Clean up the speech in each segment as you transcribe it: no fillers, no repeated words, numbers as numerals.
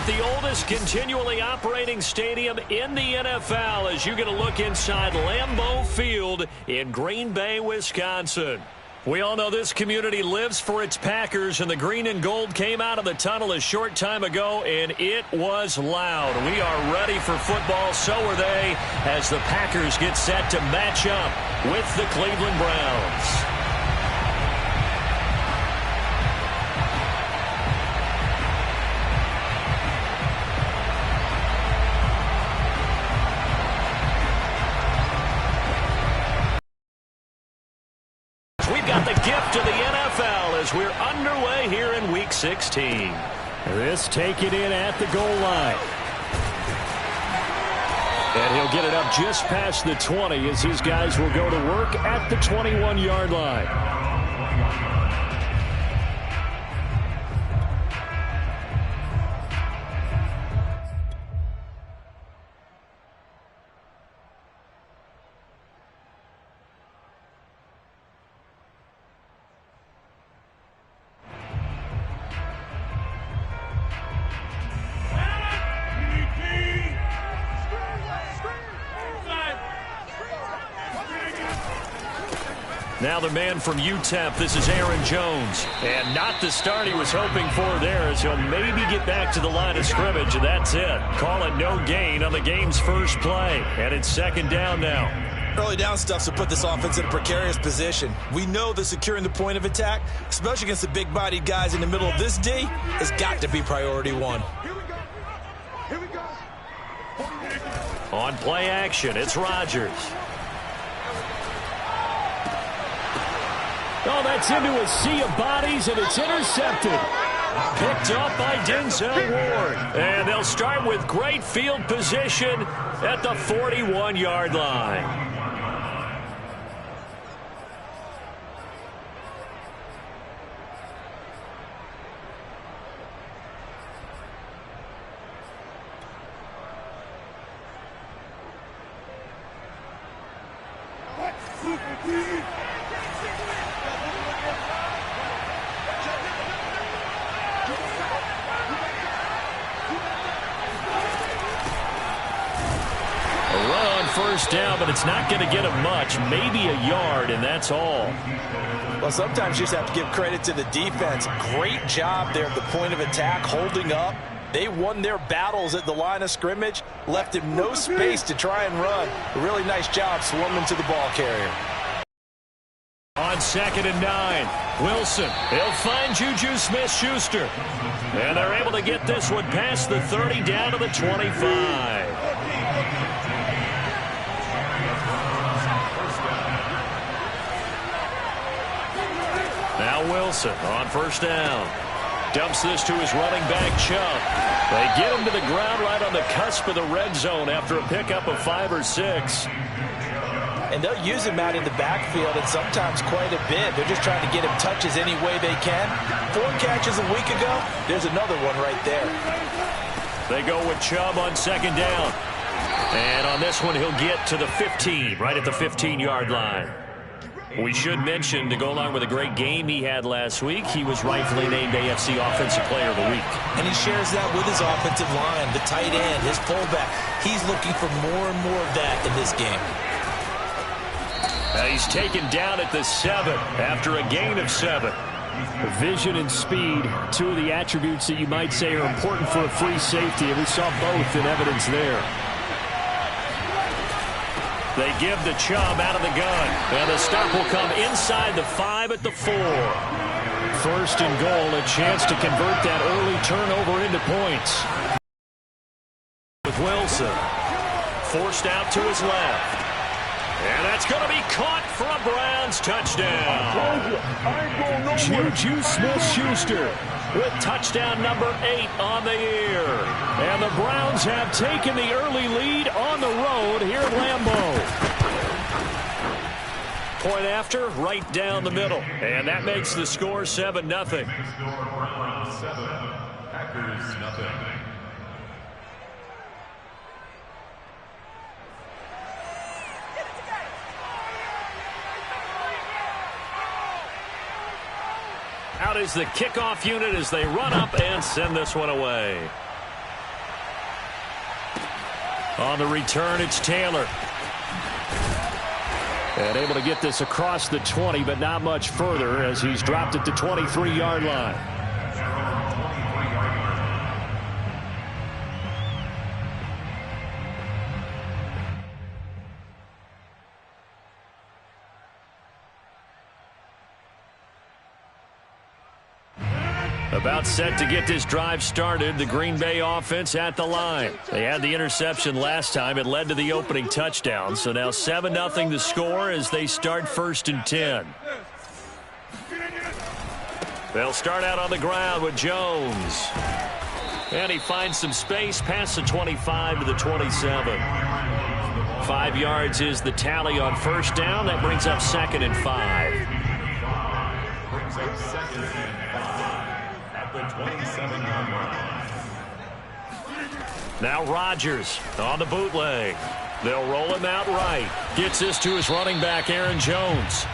at the oldest continually operating stadium in the NFL as you get a look inside Lambeau Field in Green Bay, Wisconsin. We all know this community lives for its Packers, and the green and gold came out of the tunnel a short time ago, and it was loud. We are ready for football, so are they, as the Packers get set to match up with the Cleveland Browns. Gift of the NFL as we're underway here in Week 16. This taken in at the goal line. And he'll get it up just past the 20 as his guys will go to work at the 21-yard line. Now the man from UTEP, this is Aaron Jones. And not the start he was hoping for there as he'll maybe get back to the line of scrimmage, and that's it. Call it no gain on the game's first play. And it's second down now. Early down stuff to put this offense in a precarious position. We know that securing the point of attack, especially against the big-bodied guys in the middle of this D, has got to be priority one. On play action, it's Rodgers. Oh, that's into a sea of bodies, and it's intercepted. Picked up by Denzel Ward. And they'll start with great field position at the 41-yard line. First down, but it's not going to get him much, maybe a yard, and that's all. Well, sometimes you just have to give credit to the defense. Great job there at the point of attack, holding up. They won their battles at the line of scrimmage, left him no space to try and run. A really nice job swarming to the ball carrier. On 2nd and 9, Wilson. He'll find Juju Smith-Schuster. And they're able to get this one past the 30 down to the 25. Now Wilson on first down. Dumps this to his running back, Chubb. They get him to the ground right on the cusp of the red zone after a pickup of 5 or 6. And they'll use him out in the backfield, and sometimes quite a bit. They're just trying to get him touches any way they can. 4 catches a week ago. There's another one right there. They go with Chubb on 2nd down. And on this one, he'll get to the 15, right at the 15-yard line. We should mention, to go along with a great game he had last week, he was rightfully named AFC Offensive Player of the Week. And he shares that with his offensive line, the tight end, his fullback. He's looking for more and more of that in this game. He's taken down at the 7 after a gain of 7. Vision and speed, 2 of the attributes that you might say are important for a free safety, and we saw both in evidence there. They give the Chubb out of the gun. And the stop will come inside the 5 at the 4. 1st and goal, a chance to convert that early turnover into points. With Wilson. Forced out to his left. And that's going to be caught for a Browns touchdown. Juju Smith-Schuster with touchdown number 8 on the year. And the Browns have taken the early lead on the road here at Lambeau. Point after, right down the middle. And that makes the score 7-0. Browns 7, Packers nothing. Out is the kickoff unit as they run up and send this one away. On the return, it's Taylor. And able to get this across the 20, but not much further as he's dropped at the 23-yard line. About set to get this drive started. The Green Bay offense at the line. They had the interception last time. It led to the opening touchdown. So now 7-0 the score as they start 1st and 10. They'll start out on the ground with Jones. And he finds some space past the 25 to the 27. 5 yards is the tally on 1st down. That brings up 2nd and 5. Brings up 2nd and 5. The 27-yard line. Now Rodgers on the bootleg. They'll roll him out right. Gets this to his running back, Aaron Jones.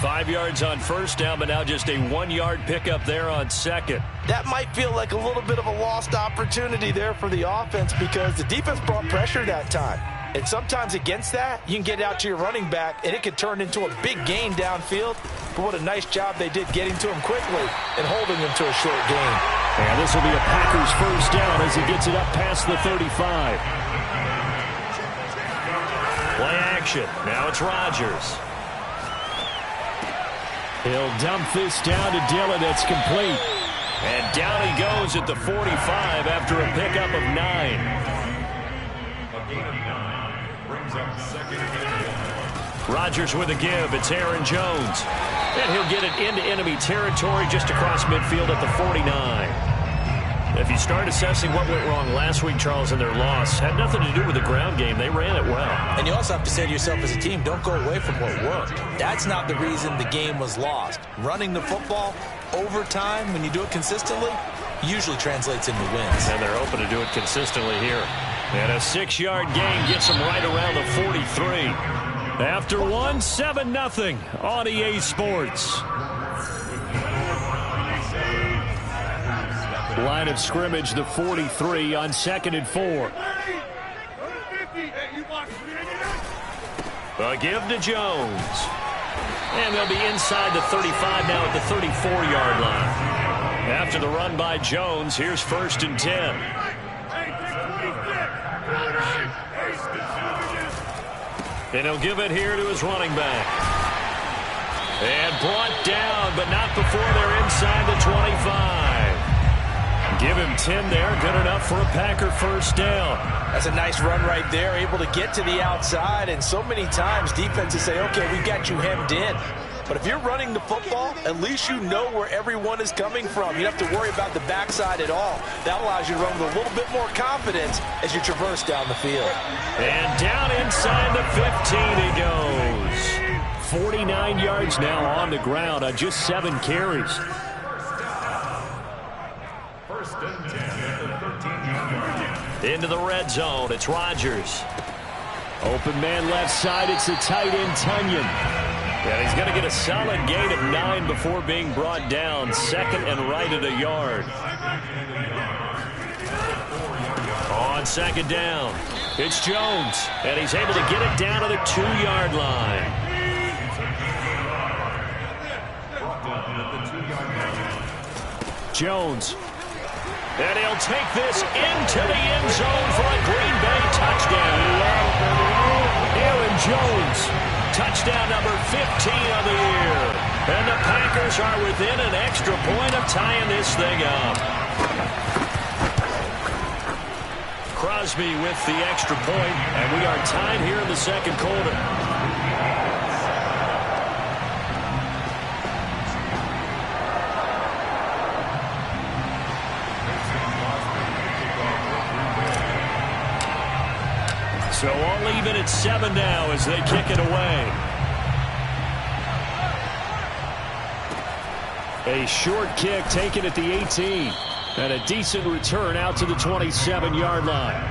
5 yards on 1st down, but now just a 1-yard pickup there on 2nd. That might feel like a little bit of a lost opportunity there for the offense because the defense brought pressure that time. And sometimes against that, you can get out to your running back, and it could turn into a big gain downfield. But what a nice job they did getting to him quickly and holding him to a short gain. And this will be a Packers 1st down as he gets it up past the 35. Play action. Now it's Rodgers. He'll dump this down to Dillon. It's complete. And down he goes at the 45 after a pickup of 9. A gain of 9 brings up 2nd and 1. Rodgers with a give. It's Aaron Jones. And he'll get it into enemy territory just across midfield at the 49. If you start assessing what went wrong last week, Charles, in their loss, had nothing to do with the ground game. They ran it well. And you also have to say to yourself as a team, don't go away from what worked. That's not the reason the game was lost. Running the football over time, when you do it consistently, usually translates into wins. And they're open to do it consistently here. And a 6-yard gain gets them right around the 43. After 7-0 on EA Sports. Line of scrimmage, the 43 on 2nd and 4. A give to Jones. And they'll be inside the 35 now at the 34-yard line. After the run by Jones, here's 1st and 10. And he'll give it here to his running back. And brought down, but not before they're inside the 25. Give him 10 there. Good enough for a Packer 1st down. That's a nice run right there, able to get to the outside. And so many times defenses say, okay, we've got you hemmed in. But if you're running the football, at least you know where everyone is coming from. You don't have to worry about the backside at all. That allows you to run with a little bit more confidence as you traverse down the field. And down inside the 15 he goes. 49 yards now on the ground on just 7 carries. 1st and 10 at the 13-yard line. Into the red zone. It's Rodgers. Open man left side. It's the tight end, Tunyon. And he's going to get a solid gain of 9 before being brought down. 2nd and right at a yard. On 2nd down, it's Jones. And he's able to get it down to the 2-yard line. Jones. And he'll take this into the end zone for a Green Bay touchdown. Aaron Jones, touchdown number 15 of the year. And the Packers are within an extra point of tying this thing up. Crosby with the extra point, and we are tied here in the 2nd quarter. So all even at 7 now as they kick it away. A short kick taken at the 18. And a decent return out to the 27-yard line.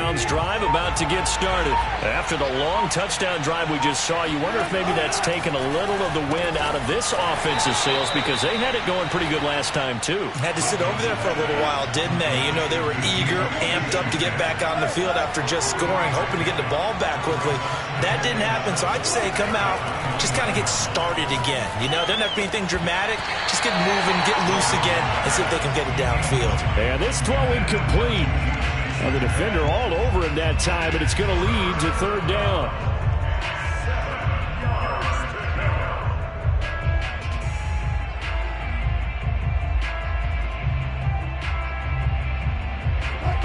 Browns drive about to get started. After the long touchdown drive we just saw, you wonder if maybe that's taken a little of the wind out of this offensive sails, because they had it going pretty good last time too. Had to sit over there for a little while, didn't they? You know, they were eager, amped up to get back on the field after just scoring, hoping to get the ball back quickly. That didn't happen, so I'd say come out, just kind of get started again. You know, doesn't have to be anything dramatic. Just get moving, get loose again, and see if they can get it downfield. And this throw incomplete. Well, the defender all over him that time, but it's going to lead to third down.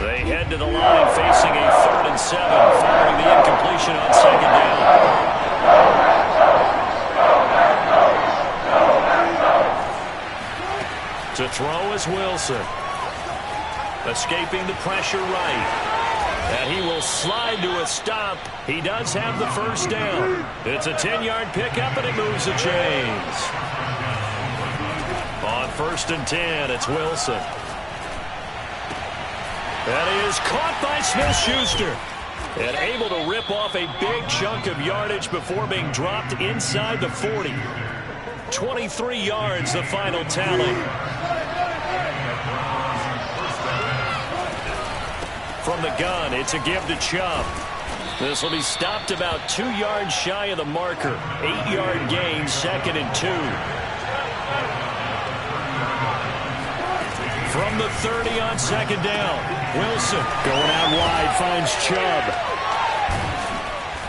They head to the line facing a 3rd and 7 following the incompletion on 2nd down. To throw is Wilson. Escaping the pressure right. And he will slide to a stop. He does have the first down. It's a 10-yard pickup, and it moves the chains. On 1st and 10, it's Wilson. That is caught by Smith-Schuster. And able to rip off a big chunk of yardage before being dropped inside the 40. 23 yards, the final tally. From the gun, it's a give to Chubb. This will be stopped about 2 yards shy of the marker. 8-yard gain, 2nd and 2. From the 30 on 2nd down, Wilson going out wide, finds Chubb.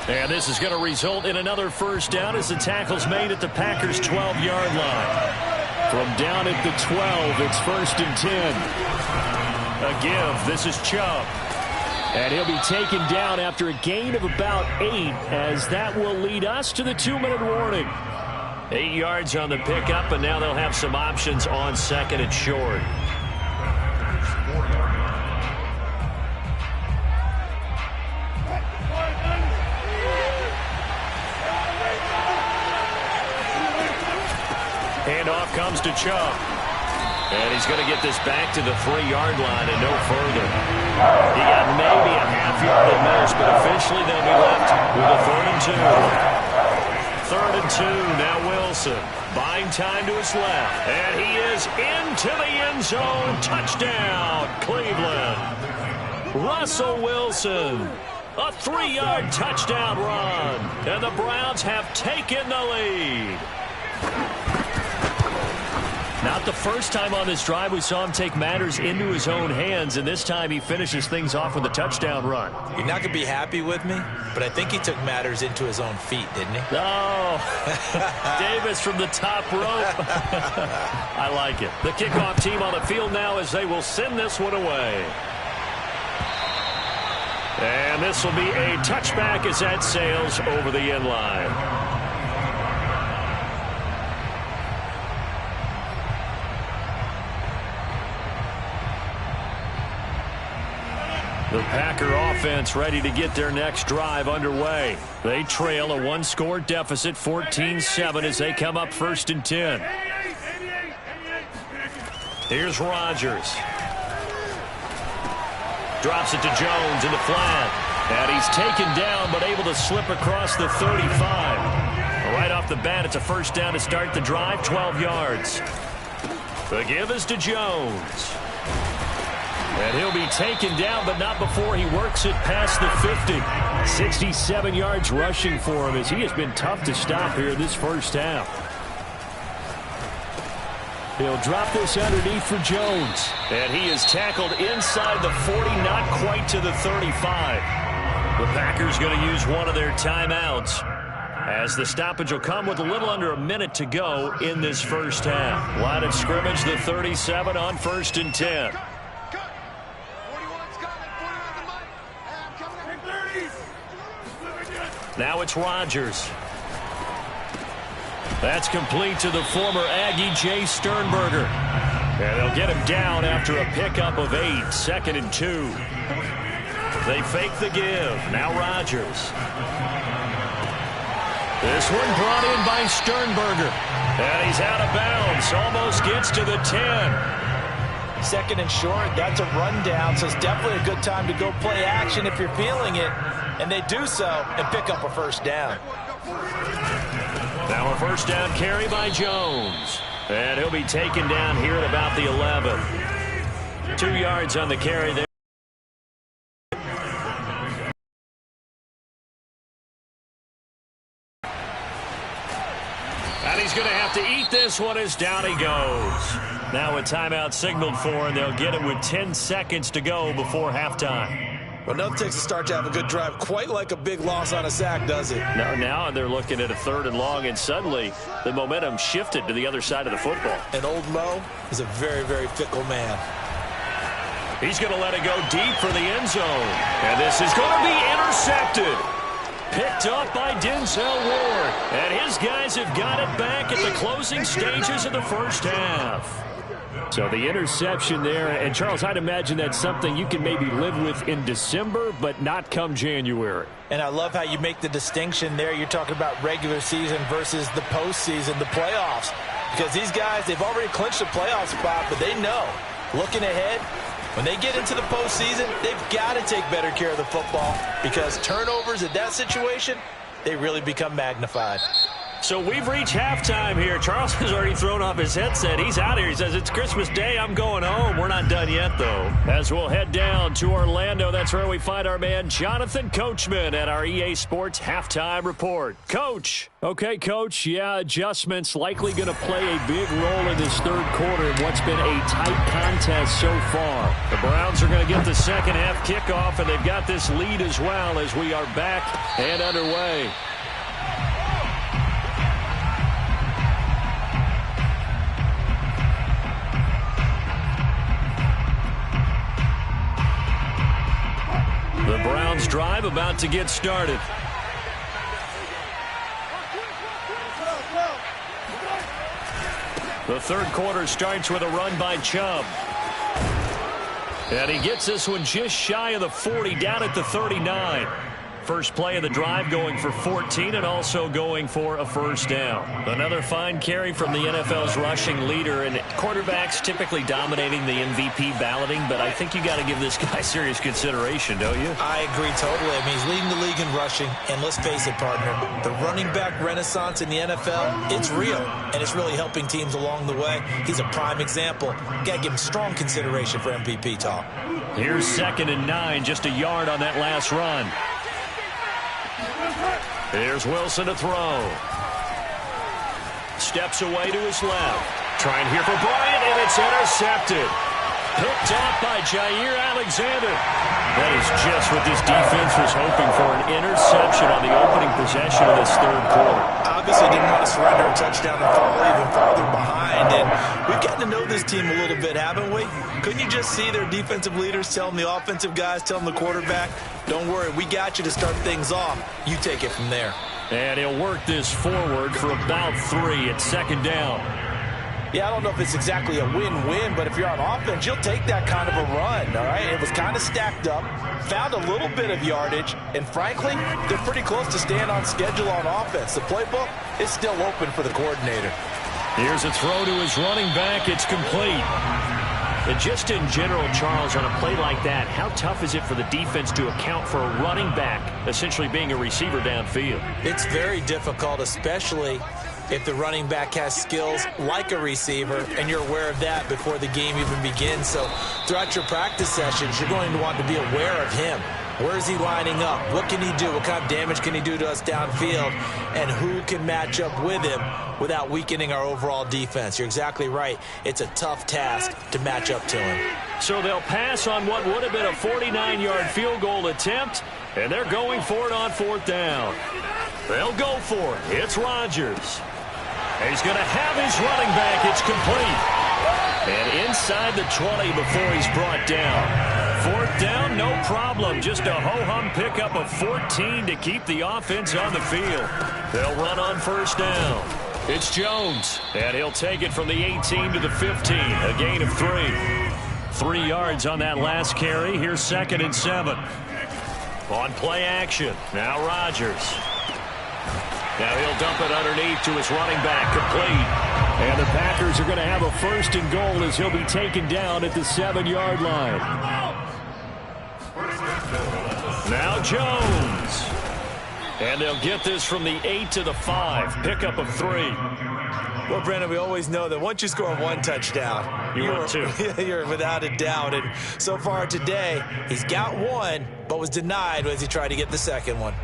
And this is going to result in another first down as the tackle's made at the Packers' 12-yard line. From down at the 12, it's 1st and 10. A give, this is Chubb. And he'll be taken down after a gain of about 8, as that will lead us to the 2-minute warning. 8 yards on the pickup, and now they'll have some options on 2nd and short. Handoff comes to Chubb. And he's going to get this back to the 3-yard line and no further. He got maybe a half-yard at most, but officially they'll be left with a 3rd and 2. 3rd and 2, now Wilson. Buying time to his left. And he is into the end zone. Touchdown, Cleveland. Russell Wilson. A 3-yard touchdown run. And the Browns have taken the lead. Not the first time on this drive we saw him take matters into his own hands, and this time he finishes things off with a touchdown run. You're not going to be happy with me, but I think he took matters into his own feet, didn't he? Oh, Davis from the top rope. I like it. The kickoff team on the field now as they will send this one away. And this will be a touchback as that sails over the end line. The Packer offense ready to get their next drive underway. They trail a 1-score deficit, 14-7, as they come up 1st and 10. Here's Rodgers. Drops it to Jones in the flat. And he's taken down, but able to slip across the 35. Right off the bat, it's a first down to start the drive, 12 yards. The give is to Jones. And he'll be taken down, but not before he works it past the 50. 67 yards rushing for him, as he has been tough to stop here this first half. He'll drop this underneath for Jones. And he is tackled inside the 40, not quite to the 35. The Packers going to use one of their timeouts, as the stoppage will come with a little under a minute to go in this first half. Line of scrimmage, the 37 on 1st and 10. Now it's Rodgers. That's complete to the former Aggie, Jay Sternberger. And they'll get him down after a pickup of 8, 2nd and 2. They fake the give. Now Rodgers. This one brought in by Sternberger. And he's out of bounds. Almost gets to the 10. Second and short, that's a rundown, so it's definitely a good time to go play action if you're feeling it. And they do so and pick up a first down. Now a first down carry by Jones. And he'll be taken down here at about the 11. 2 yards on the carry there. And he's going to have to eat this one as down he goes. Now a timeout signaled for, and they'll get it with 10 seconds to go before halftime. Well, nothing takes a start to have a good drive quite like a big loss on a sack, does it? No, now they're looking at a 3rd and long, and suddenly the momentum shifted to the other side of the football. And old Mo is a very, very fickle man. He's going to let it go deep for the end zone. And this is going to be intercepted. Picked up by Denzel Ward. And his guys have got it back at the closing stages of the first half. So the interception there, and Charles, I'd imagine that's something you can maybe live with in December, but not come January. And I love how you make the distinction there. You're talking about regular season versus the postseason, the playoffs. Because these guys, they've already clinched a playoff spot, but they know, looking ahead, when they get into the postseason, they've got to take better care of the football because turnovers in that situation, they really become magnified. So we've reached halftime here. Charles has already thrown off his headset. He's out here. He says, it's Christmas Day. I'm going home. We're not done yet, though. As we'll head down to Orlando, that's where we find our man Jonathan Coachman at our EA Sports Halftime Report. Coach. Okay, Coach. Yeah, adjustments likely going to play a big role in this third quarter in what's been a tight contest so far. The Browns are going to get the second half kickoff, and they've got this lead as well as we are back and underway. The Browns drive about to get started. The third quarter starts with a run by Chubb. And he gets this one just shy of the 40, down at the 39. First play of the drive going for 14 and also going for a first down. Another fine carry from the NFL's rushing leader, and quarterbacks typically dominating the MVP balloting, but I think you got to give this guy serious consideration, don't you? I agree totally. I mean, he's leading the league in rushing, and let's face it, partner, the running back renaissance in the NFL, it's real, and it's really helping teams along the way. He's a prime example. Got to give him strong consideration for MVP talk. Here's 2nd and 9, just a yard on that last run. Here's Wilson to throw. Steps away to his left. Trying here for Bryant, and it's intercepted. Picked off by Jair Alexander. That is just what this defense was hoping for, an interception on the opening possession of this third quarter. Obviously didn't want to surrender a touchdown and fall even farther behind. And we've gotten to know this team a little bit, haven't we? Couldn't you just see their defensive leaders telling the offensive guys, telling the quarterback, don't worry, we got you to start things off. You take it from there. And he'll work this forward for about 3 at 2nd down. Yeah, I don't know if it's exactly a win-win, but if you're on offense, you'll take that kind of a run, all right? It was kind of stacked up, found a little bit of yardage, and frankly, they're pretty close to staying on schedule on offense. The playbook is still open for the coordinator. Here's a throw to his running back. It's complete. And just in general, Charles, on a play like that, how tough is it for the defense to account for a running back essentially being a receiver downfield? It's very difficult, especially if the running back has skills like a receiver, and you're aware of that before the game even begins. So throughout your practice sessions, you're going to want to be aware of him. Where is he lining up? What can he do? What kind of damage can he do to us downfield? And who can match up with him without weakening our overall defense? You're exactly right. It's a tough task to match up to him. So they'll pass on what would have been a 49-yard field goal attempt, and they're going for it on 4th down. They'll go for it. It's Rodgers. He's going to have his running back. It's complete. And inside the 20 before he's brought down. 4th down, no problem. Just a ho-hum pickup of 14 to keep the offense on the field. They'll run on 1st down. It's Jones, and he'll take it from the 18 to the 15, a gain of 3. 3 yards on that last carry. Here's 2nd and 7. On play action, now Rodgers. Now he'll dump it underneath to his running back, complete. And the Packers are going to have a 1st and goal as he'll be taken down at the 7-yard line. Now Jones. And they'll get this from the 8 to the 5. Pickup of 3. Well, Brandon, we always know that once you score 1 touchdown, you're without a doubt. And so far today, he's got 1, but was denied as he tried to get the 2nd one.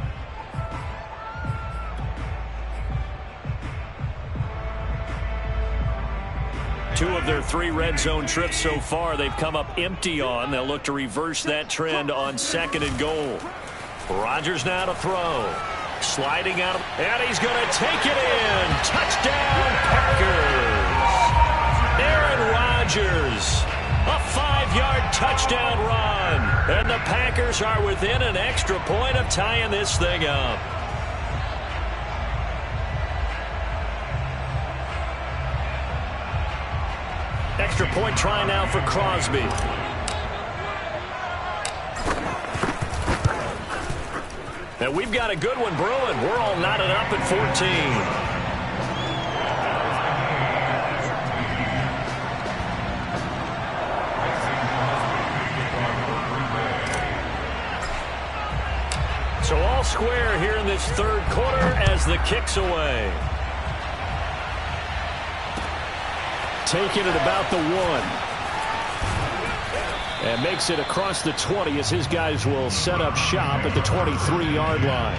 Two of their 3 red zone trips so far, they've come up empty on. They'll look to reverse that trend on 2nd and goal. Rodgers now to throw. Sliding out, and he's going to take it in. Touchdown, Packers. Aaron Rodgers, a 5-yard touchdown run. And the Packers are within an extra point of tying this thing up. Extra point try now for Crosby. And we've got a good one brewing. We're all knotted up at 14. So all square here in this 3rd quarter as the kick's away. Taking it about the 1. And makes it across the 20 as his guys will set up shop at the 23-yard line.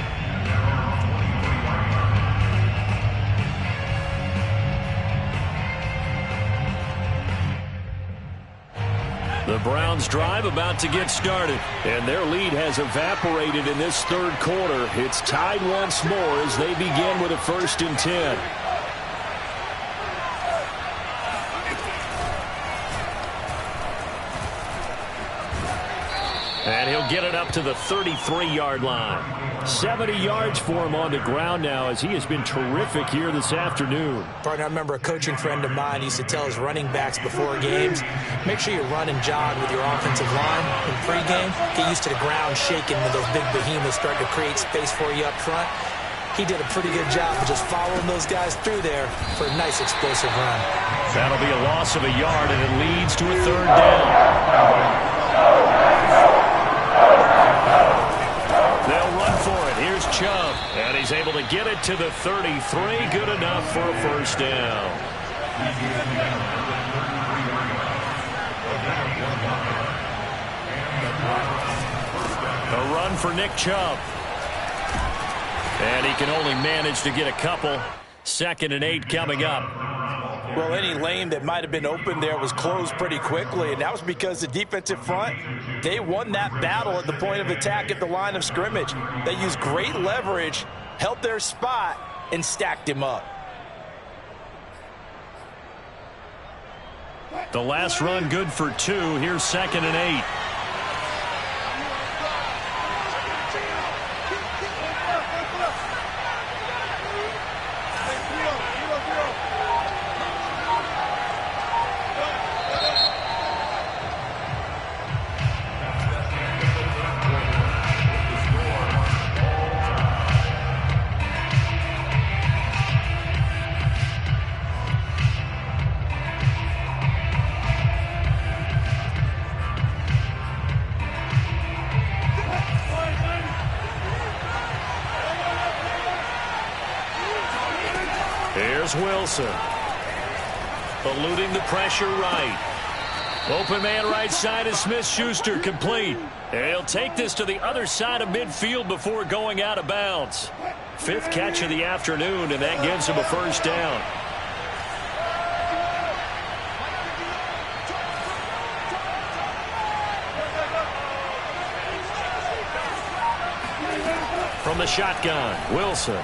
The Browns drive about to get started. And their lead has evaporated in this 3rd quarter. It's tied once more as they begin with a 1st and 10. And he'll get it up to the 33-yard line. 70 yards for him on the ground now as he has been terrific here this afternoon. Partner, I remember a coaching friend of mine used to tell his running backs before games, make sure you run and jog with your offensive line in pregame. Get used to the ground shaking when those big behemoths start to create space for you up front. He did a pretty good job of just following those guys through there for a nice explosive run. That'll be a loss of a yard, and it leads to a 3rd down. They'll run for it. Here's Chubb, and he's able to get it to the 33. Good enough for a 1st down. A run for Nick Chubb. And he can only manage to get a couple. 2nd and 8 coming up. Well, any lane that might have been open there was closed pretty quickly, and that was because the defensive front, they won that battle at the point of attack at the line of scrimmage. They used great leverage, held their spot, and stacked him up. The last run good for 2. Here's 2nd and 8. Here's Wilson. Eluding the pressure right. Open man right side is Smith-Schuster, complete. And he'll take this to the other side of midfield before going out of bounds. 5th catch of the afternoon, and that gives him a 1st down. From the shotgun, Wilson.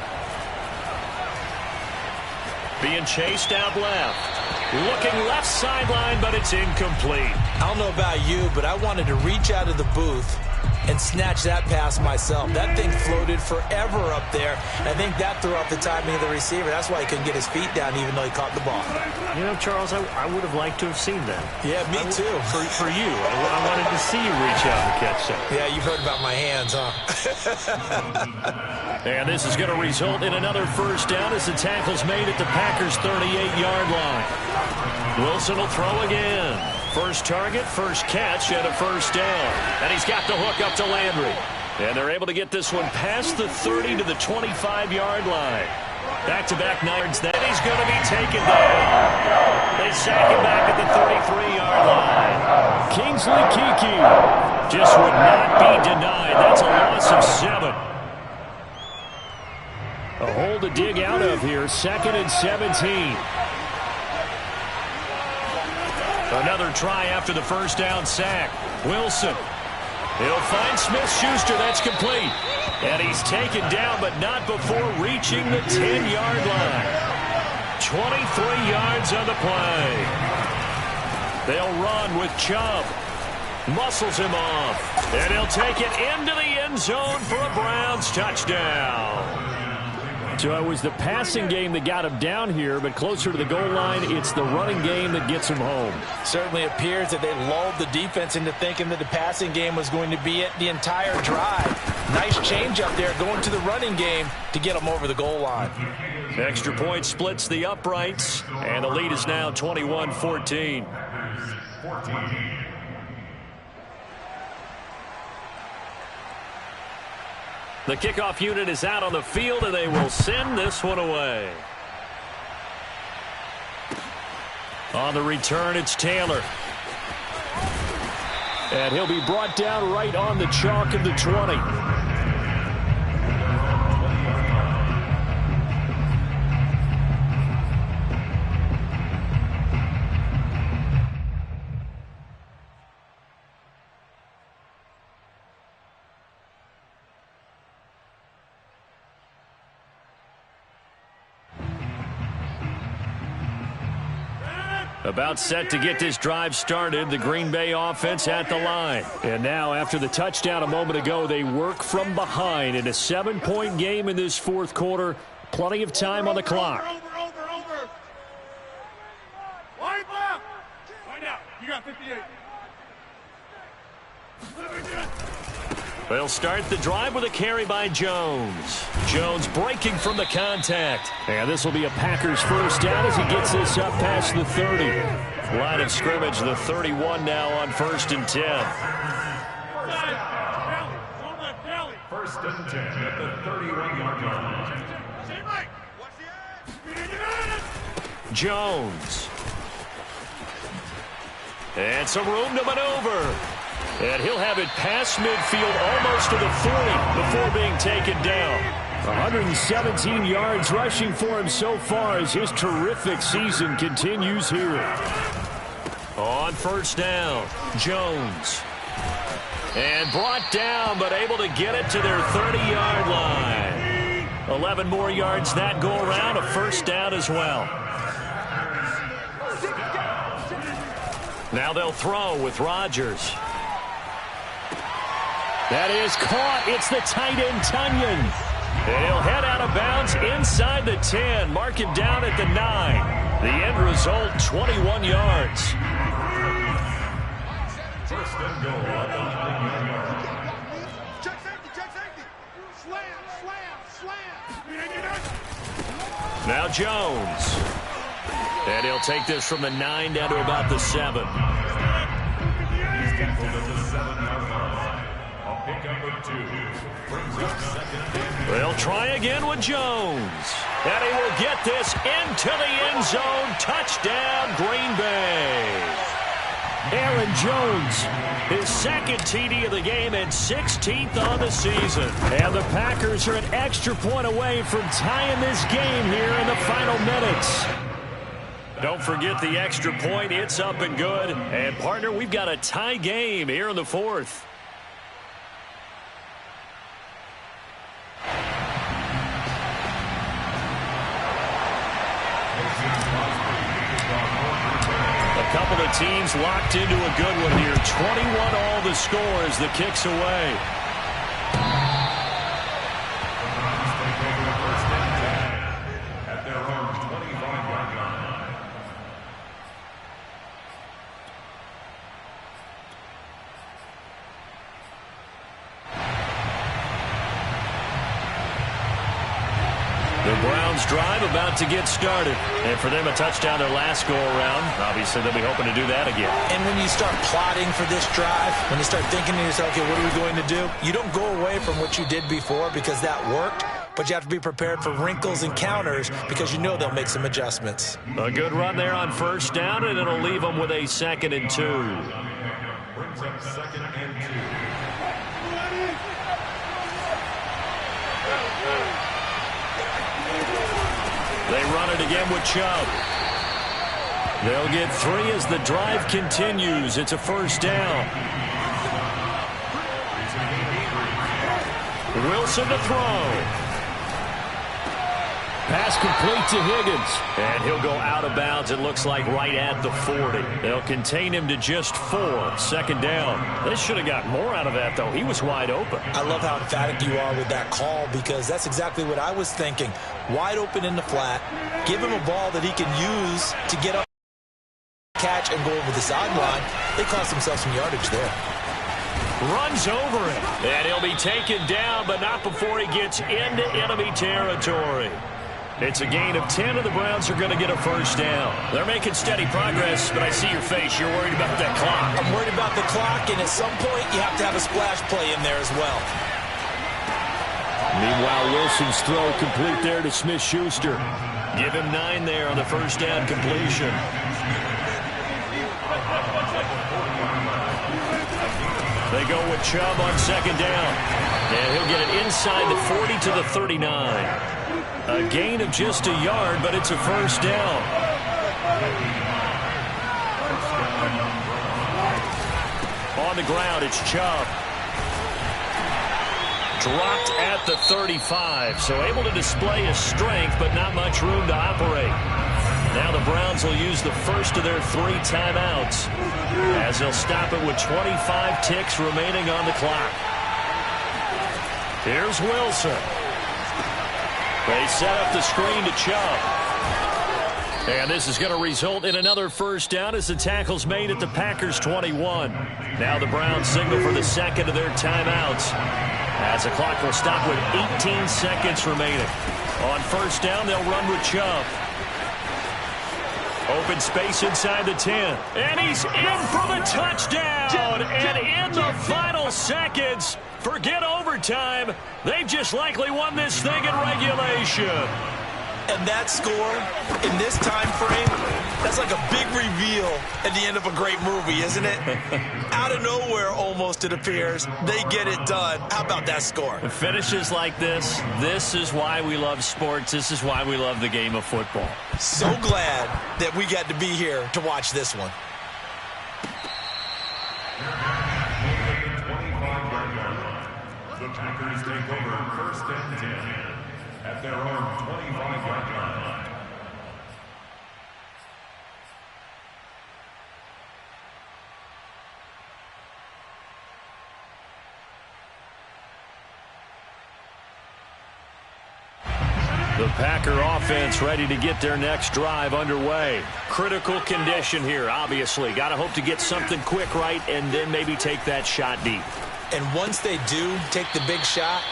Being chased out left. Looking left sideline, but it's incomplete. I don't know about you, but I wanted to reach out of the booth and snatch that pass myself. That thing floated forever up there. I think that threw off the timing of the receiver. That's why he couldn't get his feet down even though he caught the ball. You know, Charles, I would have liked to have seen that. Yeah, me too. For you. I wanted to see you reach out and catch that. Yeah, you've heard about my hands, huh? And this is going to result in another first down as the tackle's made at the Packers' 38-yard line. Wilson will throw again. First target, first catch, and a first down. And he's got the hook up to Landry. And they're able to get this one past the 30 to the 25-yard line. Back-to-back yards. Then he's going to be taken down. They sack him back at the 33-yard line. Kingsley Keke just would not be denied. That's a loss of 7. A hole to dig out of here. 2nd and 17. Another try after the first down sack. Wilson. He'll find Smith-Schuster. That's complete. And he's taken down, but not before reaching the 10-yard line. 23 yards on the play. They'll run with Chubb. Muscles him off. And he'll take it into the end zone for a Browns touchdown. So it was the passing game that got him down here, but closer to the goal line, it's the running game that gets him home. Certainly appears that they lulled the defense into thinking that the passing game was going to be it the entire drive. Nice change up there going to the running game to get them over the goal line. Extra point splits the uprights, and the lead is now 21-14. The kickoff unit is out on the field, and they will send this one away. On the return, it's Taylor. And he'll be brought down right on the chalk of the 20. About set to get this drive started, the Green Bay offense at the line. And now, after the touchdown a moment ago, they work from behind in a 7-point game in this fourth quarter. Plenty of time on the clock. Over. Wide left. Wide out. You got 58. They'll start the drive with a carry by Jones. Jones breaking from the contact. And this will be a Packers first down as he gets this up past the 30. Line of scrimmage, the 31 now on 1st and 10. First and 10 at the 31-yard line. Jones. And some room to maneuver. And he'll have it past midfield almost to the 40 before being taken down. 117 yards rushing for him so far as his terrific season continues here. On first down, Jones. And brought down, but able to get it to their 30-yard line. 11 more yards that go around, a first down as well. Now they'll throw with Rodgers. That is caught. It's the tight end, Tunyon. And he'll head out of bounds inside the 10. Mark him down at the 9. The end result, 21 yards. First and goal at the 9-yard line. Check safety. Slam. Now Jones. And he'll take this from the 9 down to about the 7. They'll try again with Jones. And he will get this into the end zone. Touchdown, Green Bay. Aaron Jones, His second TD of the game and 16th on the season. and the Packers are an extra point away from tying this game here in the final minutes. Don't forget the extra point. It's up and good. And, partner, we've got a tie game here in the fourth. A couple of the team's locked into a good one here. 21 all the score as the kick's away. At their own 25-yard line. The Browns drive about to get started. And for them, a touchdown their last go-around. Obviously, they'll be hoping to do that again. And when you start plotting for this drive, when you start thinking to yourself, okay, what are we going to do? You don't go away from what you did before because that worked, but you have to be prepared for wrinkles and counters because you know they'll make some adjustments. A good run there on first down, and it'll leave them with a 2nd and 2. Brings up 2nd and 2. They run it again with Chubb. They'll get 3 as the drive continues. It's a first down. Wilson to throw. Pass complete to Higgins. And he'll go out of bounds, it looks like, right at the 40. They'll contain him to just 4. 2nd down. They should have got more out of that, though. He was wide open. I love how emphatic you are with that call because that's exactly what I was thinking. Wide open in the flat. Give him a ball that he can use to get up, catch, and go over the sideline. They cost themselves some yardage there. Runs over him. And he'll be taken down, but not before he gets into enemy territory. It's a gain of 10, and the Browns are going to get a first down. They're making steady progress, but I see your face. You're worried about that clock. I'm worried about the clock, and at some point, you have to have a splash play in there as well. Meanwhile, Wilson's throw complete there to Smith-Schuster. Give him 9 there on the first down completion. They go with Chubb on 2nd down. And he'll get it inside the 40 to the 39. A gain of just a yard, but it's a first down. On the ground, it's Chubb. Dropped at the 35, so able to display his strength, but not much room to operate. Now the Browns will use the first of their 3 timeouts as they'll stop it with 25 ticks remaining on the clock. Here's Wilson. They set up the screen to Chubb. And this is going to result in another first down as the tackle's made at the Packers' 21. Now the Browns signal for the 2nd of their timeouts as the clock will stop with 18 seconds remaining. On first down, they'll run with Chubb. Open space inside the 10. And he's in for the touchdown. And in the final seconds, forget overtime. They've just likely won this thing in regulation. And that score in this time frame, that's like a big reveal at the end of a great movie, isn't it? Out of nowhere, almost, it appears. They get it done. How about that score? Finishes like this is why we love sports. This is why we love the game of football. So glad that we got to be here to watch this one. The Packers take over 1st and 10 at their own 25-yard line. The Packer offense ready to get their next drive underway. Critical condition here, obviously. Got to hope to get something quick right and then maybe take that shot deep. And once they do take the big shot,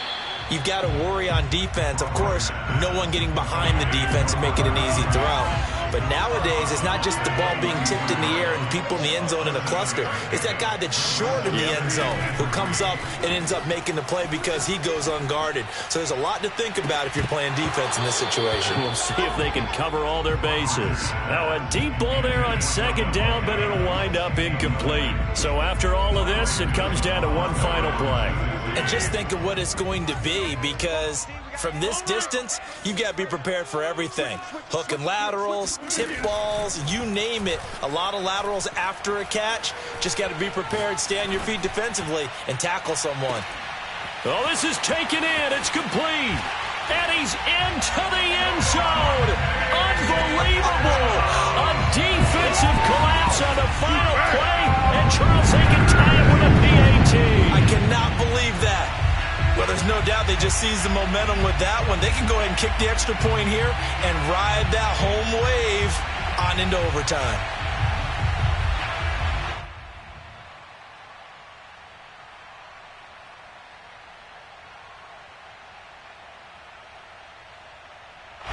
you've got to worry on defense. Of course, no one getting behind the defense and making an easy throw. But nowadays, it's not just the ball being tipped in the air and people in the end zone in a cluster. It's that guy that's short in the end zone who comes up and ends up making the play because he goes unguarded. So there's a lot to think about if you're playing defense in this situation. We'll see if they can cover all their bases. Now a deep ball there on 2nd down, but it'll wind up incomplete. So after all of this, it comes down to one final play. And just think of what it's going to be, because from this distance, you've got to be prepared for everything. Hook and laterals, tip balls, you name it. A lot of laterals after a catch. Just got to be prepared, stay on your feet defensively, and tackle someone. Oh, this is taken in. It's complete. And he's into the end zone. Unbelievable. A defensive collapse on the final play. And Charles, they can tie it with a PAT. I cannot believe that. Well, there's no doubt they just seized the momentum with that one. They can go ahead and kick the extra point here and ride that home wave on into overtime.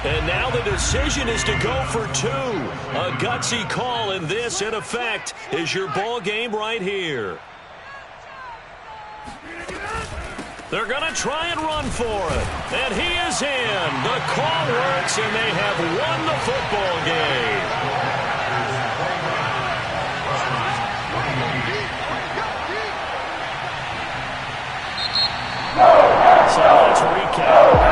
And now the decision is to go for two. A gutsy call, and this, in effect, is your ball game right here. They're going to try and run for it. And he is in. The call works, and they have won the football game. So let's recap.